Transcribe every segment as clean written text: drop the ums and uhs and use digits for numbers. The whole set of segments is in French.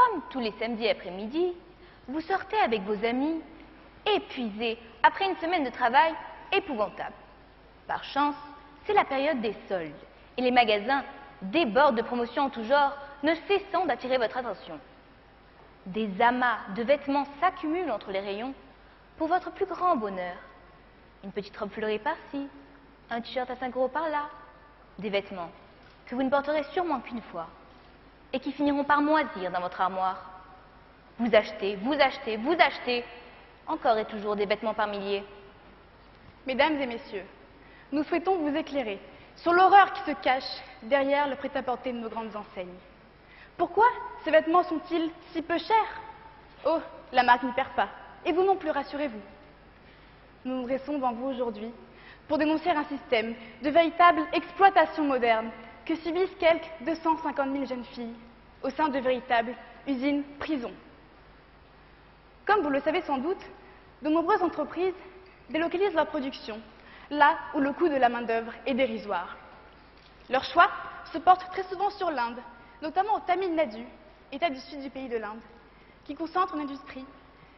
comme tous les samedis après-midi, vous sortez avec vos amis, épuisés après une semaine de travail épouvantable. Par chance, c'est la période des soldes et les magasins débordent de promotions en tout genre, ne cessant d'attirer votre attention. Des amas de vêtements s'accumulent entre les rayons pour votre plus grand bonheur. Une petite robe fleurie par-ci, un t-shirt à 5 € par-là, des vêtements que vous ne porterez sûrement qu'une fois et qui finiront par moisir dans votre armoire. Vous achetez, vous achetez, vous achetez, encore et toujours des vêtements par milliers. Mesdames et messieurs, nous souhaitons vous éclairer sur l'horreur qui se cache derrière le prêt-à-porter de nos grandes enseignes. Pourquoi ces vêtements sont-ils si peu chers? Oh, la marque n'y perd pas, et vous non plus, rassurez-vous. Nous nous dressons devant vous aujourd'hui pour dénoncer un système de véritable exploitation moderne que subissent quelques 250 000 jeunes filles au sein de véritables usines-prisons. Comme vous le savez sans doute, de nombreuses entreprises délocalisent leur production là où le coût de la main-d'œuvre est dérisoire. Leur choix se porte très souvent sur l'Inde, notamment au Tamil Nadu, état du sud du pays de l'Inde, qui concentre une industrie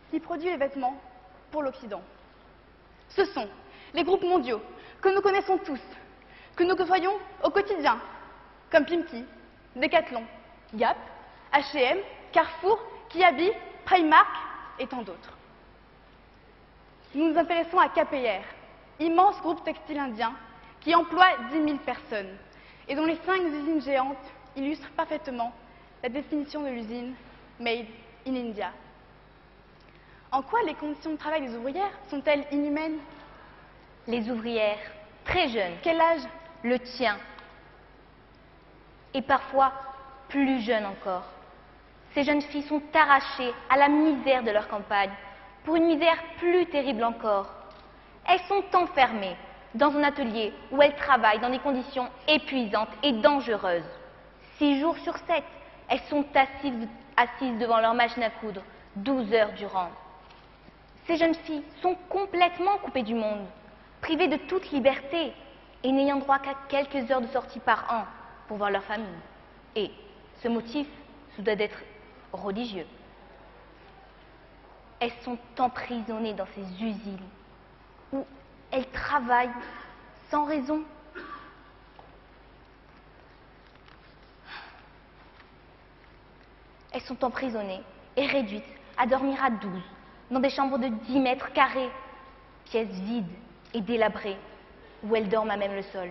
qui produit les vêtements pour l'Occident. Ce sont les groupes mondiaux que nous connaissons tous, que nous côtoyons au quotidien, comme Pimki, Decathlon, Gap, H&M, Carrefour, Kiabi, Primark et tant d'autres. Nous nous intéressons à KPR, immense groupe textile indien qui emploie 10 000 personnes et dont les 5 usines géantes illustrent parfaitement la définition de l'usine Made in India. En quoi les conditions de travail des ouvrières sont-elles inhumaines? Les ouvrières, très jeunes, Quel âge? le tien, et parfois plus jeunes encore. Ces jeunes filles sont arrachées à la misère de leur campagne, pour une misère plus terrible encore. Elles sont enfermées dans un atelier où elles travaillent dans des conditions épuisantes et dangereuses. 6 jours sur 7, elles sont assises devant leur machine à coudre, 12 heures durant. Ces jeunes filles sont complètement coupées du monde, privées de toute liberté et n'ayant droit qu'à quelques heures de sortie par an pour voir leur famille. Et ce motif se doit d'être religieux. Elles sont emprisonnées dans ces usines où elles travaillent sans raison. Elles sont emprisonnées et réduites à dormir à 12 dans des chambres de 10 mètres carrés, pièces vides et délabrées, où elles dorment à même le sol.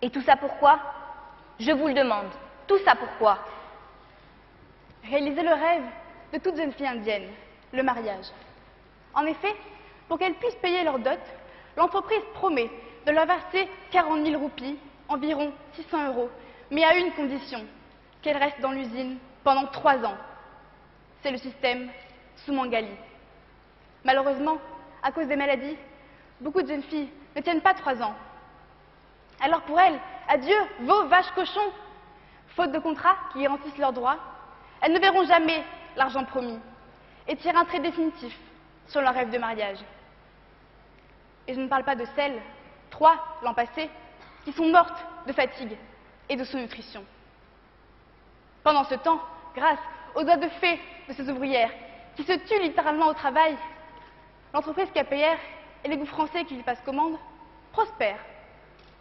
Et tout ça pourquoi? Je vous le demande, tout ça pourquoi? Réaliser le rêve de toute jeune fille indienne, le mariage. En effet, pour qu'elles puissent payer leur dot, l'entreprise promet de leur verser 40 000 roupies, environ 600 €, mais à une condition, qu'elles restent dans l'usine pendant 3 ans. C'est le système Sumangali. Malheureusement, à cause des maladies, beaucoup de jeunes filles ne tiennent pas 3 ans. Alors pour elles, adieu, veaux, vaches, cochons. Faute de contrat qui garantissent leurs droits, elles ne verront jamais l'argent promis et tirent un trait définitif sur leur rêve de mariage. Et je ne parle pas de celles, 3 l'an passé, qui sont mortes de fatigue et de sous-nutrition. Pendant ce temps, grâce aux doigts de fée de ces ouvrières qui se tuent littéralement au travail, l'entreprise KPR et les goûts français qui lui passent commande prospèrent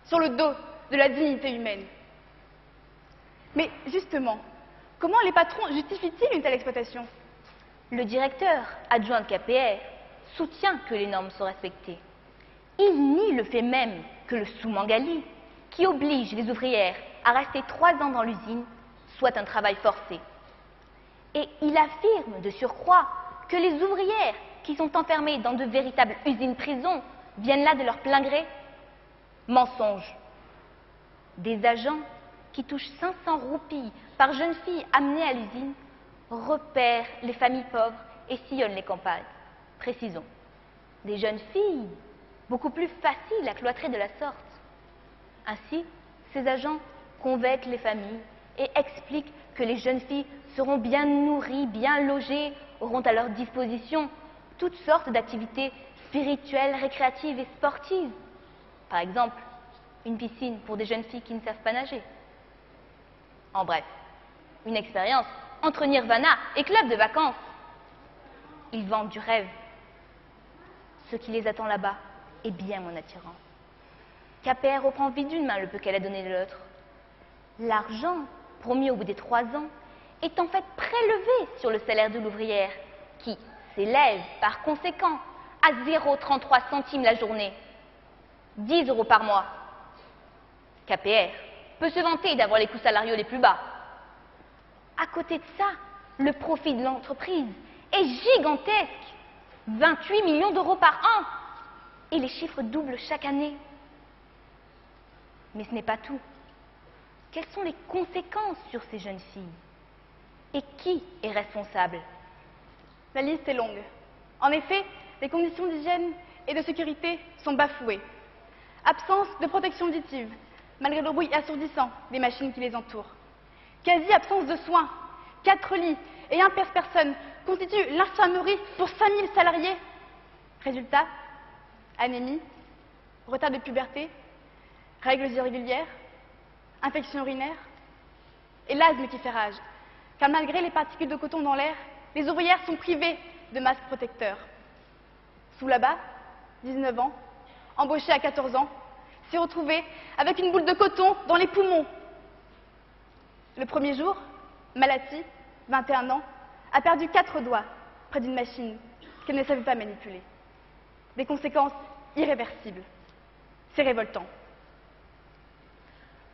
sur le dos de la dignité humaine. Mais justement, comment les patrons justifient-ils une telle exploitation? Le directeur adjoint de KPR soutient que les normes sont respectées. Il nie le fait même que le Sumangali, qui oblige les ouvrières à rester 3 ans dans l'usine, soit un travail forcé. Et il affirme de surcroît que les ouvrières qui sont enfermées dans de véritables usines-prisons viennent là de leur plein gré. Mensonge. Des agents qui touchent 500 roupies par jeune fille amenée à l'usine repèrent les familles pauvres et sillonnent les campagnes. Précisons, des jeunes filles beaucoup plus faciles à cloîtrer de la sorte. Ainsi, ces agents convainquent les familles et expliquent que les jeunes filles seront bien nourries, bien logées, auront à leur disposition toutes sortes d'activités spirituelles, récréatives et sportives. Par exemple, une piscine pour des jeunes filles qui ne savent pas nager. En bref, une expérience entre Nirvana et club de vacances. Ils vendent du rêve. Ce qui les attend là-bas est bien moins attirant. KPR reprend vite d'une main le peu qu'elle a donné de l'autre. L'argent, promis au bout des 3 ans, est en fait prélevé sur le salaire de l'ouvrière, qui s'élève par conséquent à 0,33 centimes la journée, 10 € par mois. KPR peut se vanter d'avoir les coûts salariaux les plus bas. À côté de ça, le profit de l'entreprise est gigantesque, 28 millions d'euros par an, et les chiffres doublent chaque année. Mais ce n'est pas tout. Quelles sont les conséquences sur ces jeunes filles? Et qui est responsable? La liste est longue. En effet, les conditions d'hygiène et de sécurité sont bafouées. Absence de protection auditive, malgré le bruit assourdissant des machines qui les entourent. Quasi-absence de soins. 4 lits et 1 personne constituent l'infirmerie pour 5000 salariés. Résultat, anémie, retard de puberté, règles irrégulières, infections urinaires et l'asthme qui fait rage. Car malgré les particules de coton dans l'air, les ouvrières sont privées de masques protecteurs. Sous là-bas, 19 ans, embauchée à 14 ans, s'est retrouvée avec une boule de coton dans les poumons. Le premier jour, Malati, 21 ans, a perdu 4 doigts près d'une machine qu'elle ne savait pas manipuler. Des conséquences irréversibles. C'est révoltant.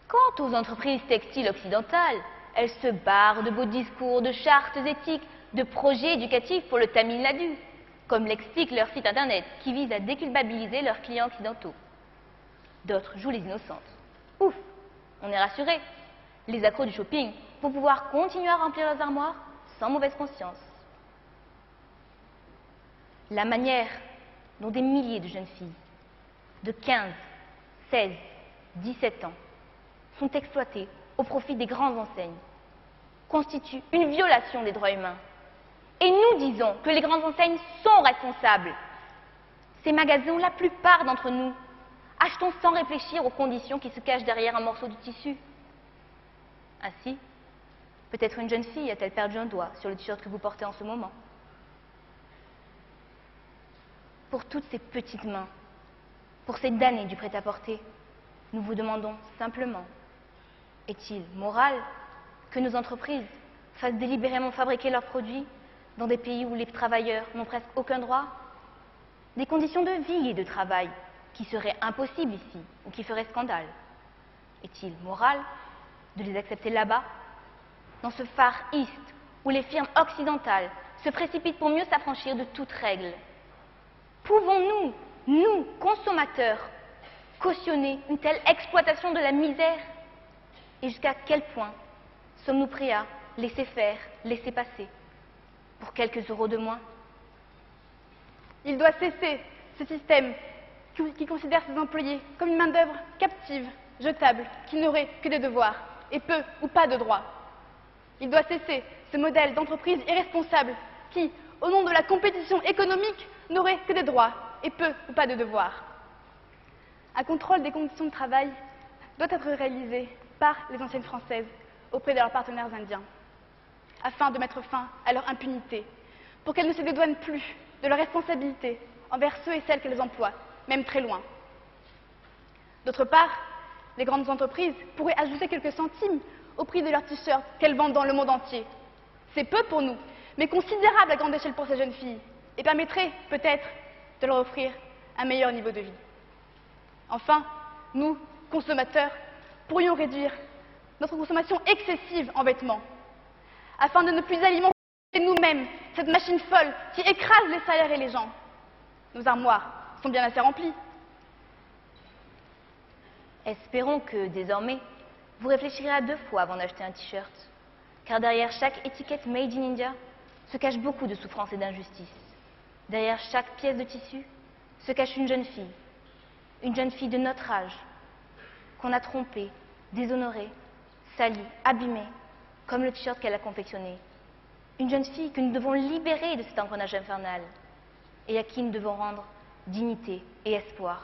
Quant aux entreprises textiles occidentales, elles se barrent de beaux discours, de chartes éthiques, de projets éducatifs pour le Tamil Nadu, comme l'explique leur site internet, qui vise à déculpabiliser leurs clients occidentaux. D'autres jouent les innocentes. Ouf, on est rassurés. Les accros du shopping vont pouvoir continuer à remplir leurs armoires sans mauvaise conscience. La manière dont des milliers de jeunes filles de 15, 16, 17 ans sont exploitées au profit des grandes enseignes constitue une violation des droits humains. Et nous disons que les grandes enseignes sont responsables. Ces magasins où la plupart d'entre nous achetons sans réfléchir aux conditions qui se cachent derrière un morceau de tissu. Ainsi, peut-être une jeune fille a-t-elle perdu un doigt sur le t-shirt que vous portez en ce moment. Pour toutes ces petites mains, pour ces damnés du prêt-à-porter, nous vous demandons simplement, est-il moral que nos entreprises fassent délibérément fabriquer leurs produits dans des pays où les travailleurs n'ont presque aucun droit? Des conditions de vie et de travail qui seraient impossibles ici ou qui feraient scandale. Est-il moral de les accepter là-bas, dans ce Far East où les firmes occidentales se précipitent pour mieux s'affranchir de toute règle? Pouvons-nous, nous, consommateurs, cautionner une telle exploitation de la misère? Et jusqu'à quel point sommes-nous prêts à laisser faire, laisser passer, pour quelques euros de moins? Il doit cesser ce système qui considère ses employés comme une main-d'œuvre captive, jetable, qui n'aurait que des devoirs et peu ou pas de droits. Il doit cesser ce modèle d'entreprise irresponsable qui, au nom de la compétition économique, n'aurait que des droits et peu ou pas de devoirs. Un contrôle des conditions de travail doit être réalisé par les enseignes françaises auprès de leurs partenaires indiens, afin de mettre fin à leur impunité, pour qu'elles ne se dédouanent plus de leurs responsabilités envers ceux et celles qu'elles emploient, même très loin. D'autre part, les grandes entreprises pourraient ajouter quelques centimes au prix de leurs t-shirts qu'elles vendent dans le monde entier. C'est peu pour nous, mais considérable à grande échelle pour ces jeunes filles, et permettrait peut-être de leur offrir un meilleur niveau de vie. Enfin, nous, consommateurs, pourrions réduire notre consommation excessive en vêtements, afin de ne plus alimenter nous-mêmes cette machine folle qui écrase les salaires et les gens. Nos armoires sont bien assez remplies. Espérons que, désormais, vous réfléchirez à 2 fois avant d'acheter un t-shirt, car derrière chaque étiquette Made in India se cache beaucoup de souffrance et d'injustice. Derrière chaque pièce de tissu se cache une jeune fille de notre âge, qu'on a trompée, déshonorée, salie, abîmée, comme le t-shirt qu'elle a confectionné. Une jeune fille que nous devons libérer de cet engrenage infernal et à qui nous devons rendre dignité et espoir.